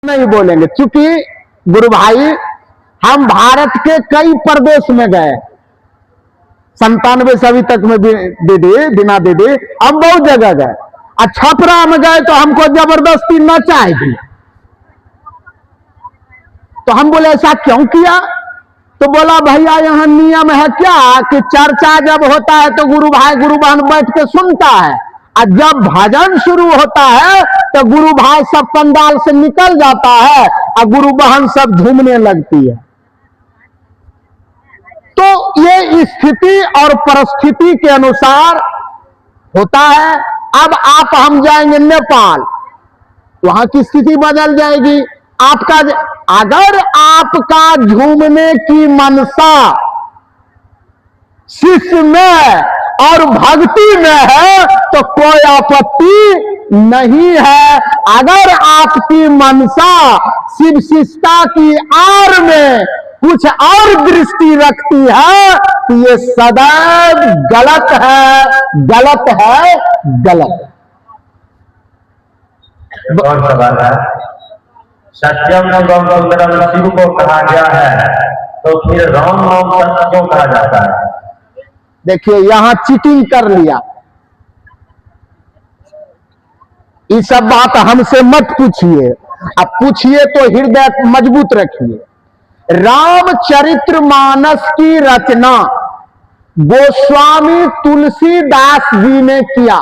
नहीं बोलेंगे, क्योंकि गुरु भाई हम भारत के कई प्रदेश में गए, 97 से अभी तक में बिना दीदी हम बहुत जगह गए। छपरा में गए तो हमको जबरदस्ती नचाए दी, तो हम बोले ऐसा क्यों किया? तो बोला भैया यहाँ नियम है क्या कि चर्चा जब होता है तो गुरु भाई गुरु बहन बैठ के सुनता है, और जब भजन शुरू होता है तो गुरु भाई सब पंडाल से निकल जाता है और गुरु बहन सब झूमने लगती है। तो ये स्थिति और परिस्थिति के अनुसार होता है। अब आप हम जाएंगे नेपाल, वहां की स्थिति बदल जाएगी। अगर आपका झूमने की मनसा शिष्य में और भक्ति में है तो कोई आपत्ति नहीं है। अगर आपकी मनसा शिव शिष्टता की आड़ में कुछ और दृष्टि रखती है तो ये सदैव गलत है, गलत है, गलत है। और सवाल है, सत्यम एवं सुंदरम शिव को कहा गया है तो फिर राम नाम सत्य क्यों कहा जाता है? देखिए यहां चीटिंग कर लिया, ये सब बात हमसे मत पूछिए, अब पूछिए तो हृदय मजबूत रखिए। रामचरितमानस की रचना गोस्वामी तुलसीदास जी ने किया।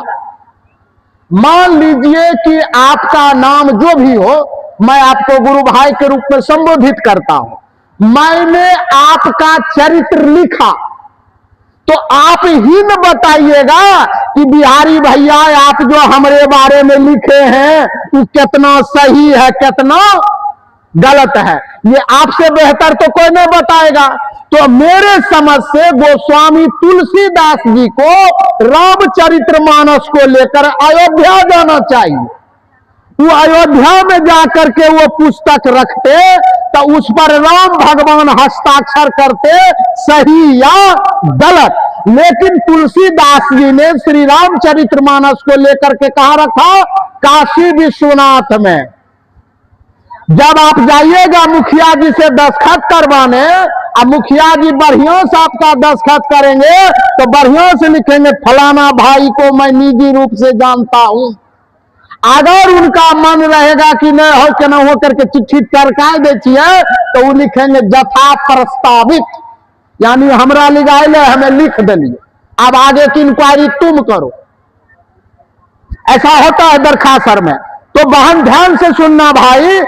मान लीजिए कि आपका नाम जो भी हो, मैं आपको गुरु भाई के रूप में संबोधित करता हूं, मैंने आपका चरित्र लिखा तो आप ही न बताइएगा कि बिहारी भैया आप जो हमारे बारे में लिखे हैं वो कितना सही है कितना गलत है, ये आपसे बेहतर तो कोई नहीं बताएगा। तो मेरे समझ से गोस्वामी तुलसीदास जी को रामचरितमानस को लेकर अयोध्या जाना चाहिए। वो अयोध्या में जाकर के वो पुस्तक रखते तो उस पर राम भगवान हस्ताक्षर करते, सही या गलत। लेकिन तुलसीदास जी ने श्री रामचरितमानस को लेकर के कहां रखा? काशी विश्वनाथ में। जब आप जाइएगा मुखिया जी से दस्तखत करवाने, अब मुखिया जी बढ़िया से आपका दस्तखत करेंगे तो बढ़िया से लिखेंगे फलाना भाई को मैं निजी रूप से जानता हूं। अगर उनका मन रहेगा कि नहीं हो के ना हो करके चिट्ठी टरका देती तो वो लिखेंगे जथा प्रस्तावित, यानी हमरा लिगाइले हमें लिख दिलिए, अब आगे की इंक्वायरी तुम करो। ऐसा होता है दरखास्तर में। तो बहन ध्यान से सुनना भाई,